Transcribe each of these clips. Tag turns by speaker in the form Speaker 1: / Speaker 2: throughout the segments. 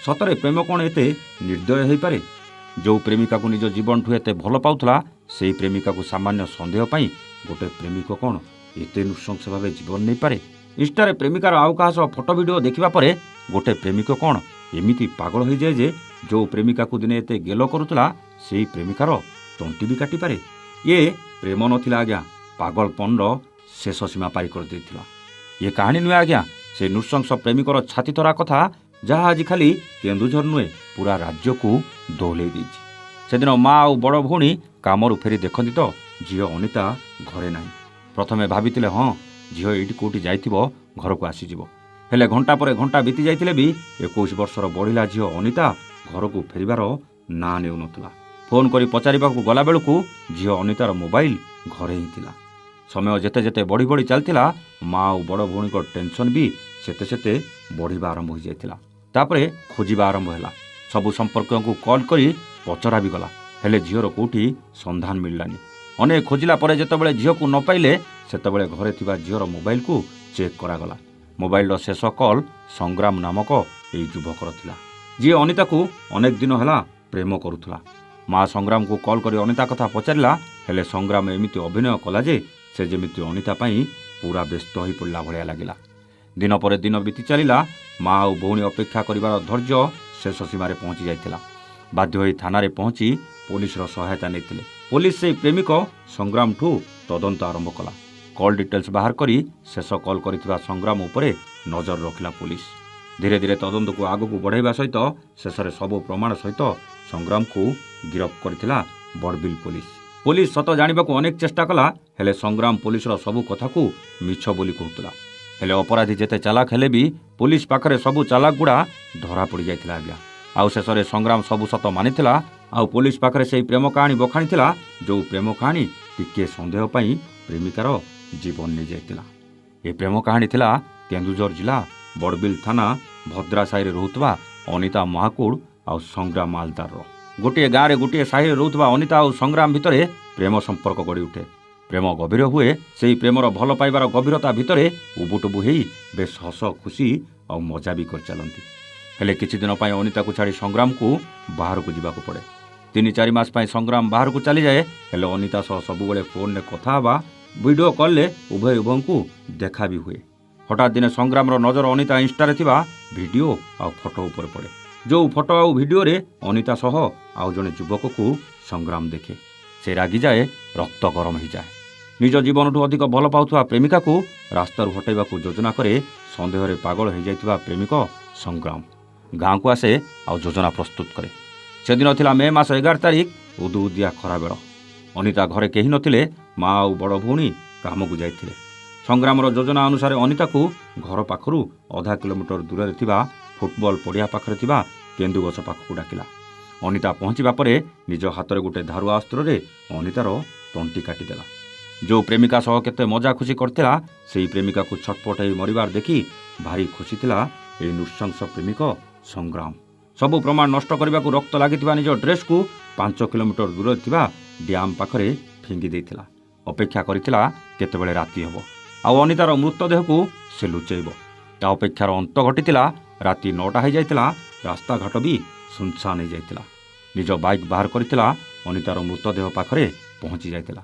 Speaker 1: ସତରେ ପ୍ରେମ କ'ଣ ଏତେ ନିର୍ଦ୍ଦୟ ହୋଇପାରେ? ଯେଉଁ ପ୍ରେମିକାକୁ ନିଜ ଜୀବନଠୁ ଏତେ ଭଲ ପାଉଥିଲା ସେହି ପ୍ରେମିକାକୁ ସାମାନ୍ୟ ସନ୍ଦେହ ପାଇଁ ଗୋଟେ ପ୍ରେମିକ କ'ଣ ଏତେ ନୃଶଂସ ଭାବେ ଜୀବନ ନେଇପାରେ? ଇନଷ୍ଟାରେ ପ୍ରେମିକାର ଆଉ କାହା ସହ ଫଟୋ ଭିଡ଼ିଓ ଦେଖିବା ପରେ ଗୋଟେ ପ୍ରେମିକ କ'ଣ ଏମିତି ପାଗଳ ହୋଇଯାଏ ଯେ ଯେଉଁ ପ୍ରେମିକାକୁ ଦିନେ ଏତେ ଗେଲ କରୁଥିଲା ସେହି ପ୍ରେମିକାର ତଣ୍ଟି ବି କାଟିପାରେ? ଇଏ ପ୍ରେମ ନଥିଲା ଆଜ୍ଞା, ପାଗଳପନର ଶେଷ ସୀମା ପାରି କରିଦେଇଥିଲା। ଇଏ କାହାଣୀ ନୁହେଁ ଆଜ୍ଞା, ସେ ନୃଶଂସ ପ୍ରେମିକର ଛାତି ଥରା କଥା, ଯାହା ଆଜି ଖାଲି କେନ୍ଦୁଝର ନୁହେଁ ପୁରା ରାଜ୍ୟକୁ ଦୋହଲେଇ ଦେଇଛି। ସେଦିନ ମା ଆଉ ବଡ଼ ଭଉଣୀ କାମରୁ ଫେରି ଦେଖନ୍ତି ତ ଝିଅ ଅନିତା ଘରେ ନାହିଁ। ପ୍ରଥମେ ଭାବିଥିଲେ ହଁ ଝିଅ ଏଇଠି କେଉଁଠି ଯାଇଥିବ, ଘରକୁ ଆସିଯିବ। ହେଲେ ଘଣ୍ଟା ପରେ ଘଣ୍ଟା ବିତି ଯାଇଥିଲେ ବି 21 ବର୍ଷର ବଢ଼ିଲା ଝିଅ ଅନିତା ଘରକୁ ଫେରିବାର ନାଁ ନେଉନଥିଲା। ଫୋନ୍ କରି ପଚାରିବାକୁ ଗଲାବେଳକୁ ଝିଅ ଅନିତାର ମୋବାଇଲ ଘରେ ହିଁ ଥିଲା। ସମୟ ଯେତେ ଯେତେ ବଢ଼ି ବଢ଼ି ଚାଲିଥିଲା ମା ଆଉ ବଡ଼ ଭଉଣୀଙ୍କ ଟେନସନ୍ ବି ସେତେ ସେତେ ବଢ଼ିବା ଆରମ୍ଭ ହୋଇଯାଇଥିଲା। ତାପରେ ଖୋଜିବା ଆରମ୍ଭ ହେଲା। ସବୁ ସମ୍ପର୍କୀୟଙ୍କୁ କଲ୍ କରି ପଚରା ବି ଗଲା, ହେଲେ ଝିଅର କେଉଁଠି ସନ୍ଧାନ ମିଳିଲାନି। ଅନେକ ଖୋଜିଲା ପରେ ଯେତେବେଳେ ଝିଅକୁ ନ ପାଇଲେ ସେତେବେଳେ ଘରେ ଥିବା ଝିଅର ମୋବାଇଲକୁ ଚେକ୍ କରାଗଲା। ମୋବାଇଲର ଶେଷ କଲ୍ ସଂଗ୍ରାମ ନାମକ ଏହି ଯୁବକର ଥିଲା, ଯିଏ ଅନିତାକୁ ଅନେକ ଦିନ ହେଲା ପ୍ରେମ କରୁଥିଲା। ମା ସଂଗ୍ରାମକୁ କଲ୍ କରି ଅନିତା କଥା ପଚାରିଲା, ହେଲେ ସଂଗ୍ରାମ ଏମିତି ଅଭିନୟ କଲା ଯେ ସେ ଯେମିତି ଅନିତା ପାଇଁ ପୁରା ବ୍ୟସ୍ତ ହୋଇପଡ଼ିଲା ଭଳିଆ ଲାଗିଲା। ଦିନ ପରେ ଦିନ ବିତି ଚାଲିଲା। ମା ଆଉ ଭଉଣୀ ଅପେକ୍ଷା କରିବାର ଧୈର୍ଯ୍ୟ ଶେଷ ସୀମାରେ ପହଞ୍ଚି ଯାଇଥିଲା। ବାଧ୍ୟ ହୋଇ ଥାନାରେ ପହଞ୍ଚି ପୋଲିସର ସହାୟତା ନେଇଥିଲେ। ପୋଲିସ ସେହି ପ୍ରେମିକ ସଂଗ୍ରାମଠୁ ତଦନ୍ତ ଆରମ୍ଭ କଲା। କଲ୍ ଡିଟେଲ୍ସ ବାହାର କରି ଶେଷ କଲ୍ କରିଥିବା ସଂଗ୍ରାମ ଉପରେ ନଜର ରଖିଲା ପୋଲିସ। ଧୀରେ ଧୀରେ ତଦନ୍ତକୁ ଆଗକୁ ବଢ଼ାଇବା ସହିତ ଶେଷରେ ସବୁ ପ୍ରମାଣ ସହିତ ସଂଗ୍ରାମକୁ ଗିରଫ କରିଥିଲା ବଡ଼ବିଲ ପୋଲିସ। ପୋଲିସ ସତ ଜାଣିବାକୁ ଅନେକ ଚେଷ୍ଟା କଲା, ହେଲେ ସଂଗ୍ରାମ ପୋଲିସର ସବୁ କଥାକୁ ମିଛ ବୋଲି କହୁଥିଲା। ହେଲେ ଅପରାଧୀ ଯେତେ ଚାଲାକ ହେଲେ ବି ପୋଲିସ ପାଖରେ ସବୁ ଚାଲାକ ଗୁଡ଼ା ଧରା ପଡ଼ିଯାଇଥିଲା ଆଜ୍ଞା। ଆଉ ଶେଷରେ ସଂଗ୍ରାମ ସବୁ ସତ ମାନିଥିଲା। ଆଉ ପୋଲିସ ପାଖରେ ସେହି ପ୍ରେମ କାହାଣୀ ବଖାଣିଥିଲା, ଯେଉଁ ପ୍ରେମ କାହାଣୀ ଟିକିଏ ସନ୍ଦେହ ପାଇଁ ପ୍ରେମିକାର ଜୀବନ ନେଇଯାଇଥିଲା। ଏ ପ୍ରେମ କାହାଣୀ ଥିଲା କେନ୍ଦୁଝର ଜିଲ୍ଲା ବଡ଼ବିଲ ଥାନା ଭଦ୍ରା ସାହିରେ ରହୁଥିବା ଅନିତା ମହାକୁଡ଼ ଆଉ ସଂଗ୍ରାମ ମାଲଦାରର। ଗୋଟିଏ ଗାଁରେ ଗୋଟିଏ ସାହିରେ ରହୁଥିବା ଅନିତା ଆଉ ସଂଗ୍ରାମ ଭିତରେ ପ୍ରେମ ସମ୍ପର୍କ ଗଢ଼ି ଉଠେ। ପ୍ରେମ ଗଭୀର ହୁଏ। ସେହି ପ୍ରେମର ଭଲ ପାଇବାର ଗଭୀରତା ଭିତରେ ଉବୁଟୁବୁ ହେଇ ବେଶ ହସ ଖୁସି ଆଉ ମଜା ବି କରିଚାଲନ୍ତି। ହେଲେ କିଛି ଦିନ ପାଇଁ ଅନିତାକୁ ଛାଡ଼ି ସଂଗ୍ରାମକୁ ବାହାରକୁ ଯିବାକୁ ପଡ଼େ। 3-4 ମାସ ପାଇଁ ସଂଗ୍ରାମ ବାହାରକୁ ଚାଲିଯାଏ। ହେଲେ ଅନିତା ସହ ସବୁବେଳେ ଫୋନ୍ରେ କଥା ହେବା, ଭିଡ଼ିଓ କଲ୍ରେ ଉଭୟଙ୍କୁ ଦେଖା ବି ହୁଏ। ହଠାତ୍ ଦିନେ ସଂଗ୍ରାମର ନଜର ଅନିତା ଇନଷ୍ଟାରେ ଥିବା ଭିଡ଼ିଓ ଆଉ ଫଟୋ ଉପରେ ପଡ଼େ। ଯେଉଁ ଫଟୋ ଆଉ ଭିଡ଼ିଓରେ ଅନିତା ସହ ଆଉ ଜଣେ ଯୁବକକୁ ସଂଗ୍ରାମ ଦେଖେ। ସେ ରାଗିଯାଏ, ରକ୍ତ ଗରମ ହୋଇଯାଏ। ନିଜ ଜୀବନଠୁ ଅଧିକ ଭଲ ପାଉଥିବା ପ୍ରେମିକାକୁ ରାସ୍ତାରୁ ହଟାଇବାକୁ ଯୋଜନା କରେ। ସନ୍ଦେହରେ ପାଗଳ ହୋଇଯାଇଥିବା ପ୍ରେମିକ ସଂଗ୍ରାମ ଗାଁକୁ ଆସେ ଆଉ ଯୋଜନା ପ୍ରସ୍ତୁତ କରେ। ସେଦିନ ଥିଲା ମେ ମାସ 11 ତାରିଖ, ଉଦୁଉଦିଆ ଖରାବେଳ। ଅନିତା ଘରେ କେହି ନଥିଲେ। ମା ଆଉ ବଡ଼ ଭଉଣୀ କାମକୁ ଯାଇଥିଲେ। ସଂଗ୍ରାମର ଯୋଜନା ଅନୁସାରେ ଅନିତାକୁ ଘର ପାଖରୁ 0.5 କିଲୋମିଟର ଦୂରରେ ଥିବା ଫୁଟବଲ ପଡ଼ିଆ ପାଖରେ ଥିବା କେନ୍ଦୁଗଛ ପାଖକୁ ଡାକିଲା। ଅନିତା ପହଞ୍ଚିବା ପରେ ନିଜ ହାତରେ ଗୋଟେ ଧାରୁଆ ଅସ୍ତ୍ରରେ ଅନିତାର ତଣ୍ଟି କାଟିଦେଲା। ଯେଉଁ ପ୍ରେମିକା ସହ କେତେ ମଜା ଖୁସି କରିଥିଲା ସେହି ପ୍ରେମିକାକୁ ଛଟପଟ ହୋଇ ମରିବାର ଦେଖି ଭାରି ଖୁସି ଥିଲା ଏହି ନୃଶଂସ ପ୍ରେମିକ ସଂଗ୍ରାମ। ସବୁ ପ୍ରମାଣ ନଷ୍ଟ କରିବାକୁ ରକ୍ତ ଲାଗିଥିବା ନିଜ ଡ୍ରେସ୍କୁ 5 କିଲୋମିଟର ଦୂରରେ ଥିବା ଡ୍ୟାମ୍ ପାଖରେ ଫିଙ୍ଗି ଦେଇଥିଲା। ଅପେକ୍ଷା କରିଥିଲା କେତେବେଳେ ରାତି ହେବ ଆଉ ଅନିତାର ମୃତଦେହକୁ ସେ ଲୁଚେଇବ। ତା ଅପେକ୍ଷାର ଅନ୍ତ ଘଟିଥିଲା। ରାତି 9ଟା ହୋଇଯାଇଥିଲା। ରାସ୍ତାଘାଟ ବି ସୁନସାନ ହୋଇଯାଇଥିଲା। ନିଜ ବାଇକ୍ ବାହାର କରିଥିଲା। ଅନିତାର ମୃତଦେହ ପାଖରେ ପହଞ୍ଚି ଯାଇଥିଲା।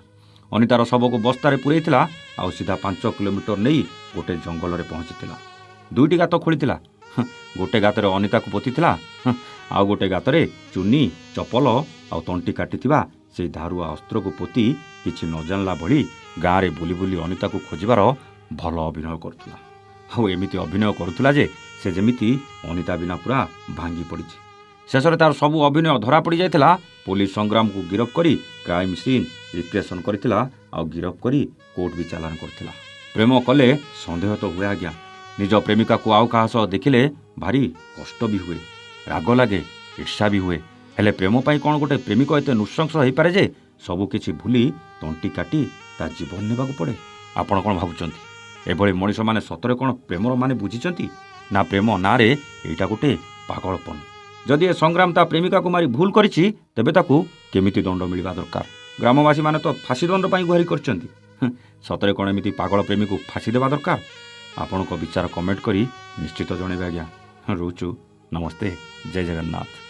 Speaker 1: ଅନିତାର ଶବକୁ ବସ୍ତାରେ ପୁରେଇଥିଲା ଆଉ ସିଧା 5 କିଲୋମିଟର ନେଇ ଗୋଟେ ଜଙ୍ଗଲରେ ପହଞ୍ଚିଥିଲା। 2ଟି ଗାତ ଖୋଳିଥିଲା। ଗୋଟେ ଗାତରେ ଅନିତାକୁ ପୋତିଥିଲା, ଆଉ ଗୋଟେ ଗାତରେ ଚୁନି, ଚପଲ ଆଉ ତଣ୍ଟି କାଟିଥିବା ସେହି ଧାରୁଆ ଅସ୍ତ୍ରକୁ ପୋତି କିଛି ନ ଜାଣିଲା ଭଳି ଗାଁରେ ବୁଲି ବୁଲି ଅନିତାକୁ ଖୋଜିବାର ଭଲ ଅଭିନୟ କରୁଥିଲା। ଆଉ ଏମିତି ଅଭିନୟ କରୁଥିଲା ଯେ ସେ ଯେମିତି ଅନିତା ବିନା ପୁରା ଭାଙ୍ଗି ପଡ଼ିଛି। ଶେଷରେ ତାର ସବୁ ଅଭିନୟ ଧରା ପଡ଼ିଯାଇଥିଲା। ପୋଲିସ ସଂଗ୍ରାମକୁ ଗିରଫ କରି କ୍ରାଇମ୍ ସିନ୍ ରିପ୍ରେସନ୍ କରିଥିଲା ଆଉ ଗିରଫ କରି କୋର୍ଟ ବି ଚାଲାଣ କରିଥିଲା। ପ୍ରେମ କଲେ ସନ୍ଦେହ ତ ହୁଏ ଆଜ୍ଞା। ନିଜ ପ୍ରେମିକାକୁ ଆଉ କାହା ସହ ଦେଖିଲେ ଭାରି କଷ୍ଟ ବି ହୁଏ, ରାଗ ଲାଗେ, ଈର୍ଷା ବି ହୁଏ। ହେଲେ ପ୍ରେମ ପାଇଁ କ'ଣ ଗୋଟେ ପ୍ରେମିକ ଏତେ ନୃଶଂସ ହୋଇପାରେ ଯେ ସବୁକିଛି ଭୁଲି ତଣ୍ଟି କାଟି ତା ଜୀବନ ନେବାକୁ ପଡ଼େ? ଆପଣ କ'ଣ ଭାବୁଛନ୍ତି? ଏଭଳି ମଣିଷମାନେ ସତରେ କ'ଣ ପ୍ରେମର ମାନେ ବୁଝିଛନ୍ତି? ନା ପ୍ରେମ ନାଁରେ ଏଇଟା ଗୋଟେ ପାଗଳପନ? ଯଦି ଏ ସଂଗ୍ରାମ ତା ପ୍ରେମିକାକୁ ମାରି ଭୁଲ କରିଛି ତେବେ ତାକୁ କେମିତି ଦଣ୍ଡ ମିଳିବା ଦରକାର? ଗ୍ରାମବାସୀମାନେ ତ ଫାଶୀ ଦଣ୍ଡ ପାଇଁ ଗୁହାରି କରିଛନ୍ତି। ସତରେ କ'ଣ ଏମିତି ପାଗଳ ପ୍ରେମୀକୁ ଫାଶୀ ଦେବା ଦରକାର? ଆପଣଙ୍କ ବିଚାର କମେଣ୍ଟ କରି ନିଶ୍ଚିତ ଜଣାଇବେ ଆଜ୍ଞା। ରହୁଛୁ ନମସ୍ତେ, ଜୟ ଜଗନ୍ନାଥ।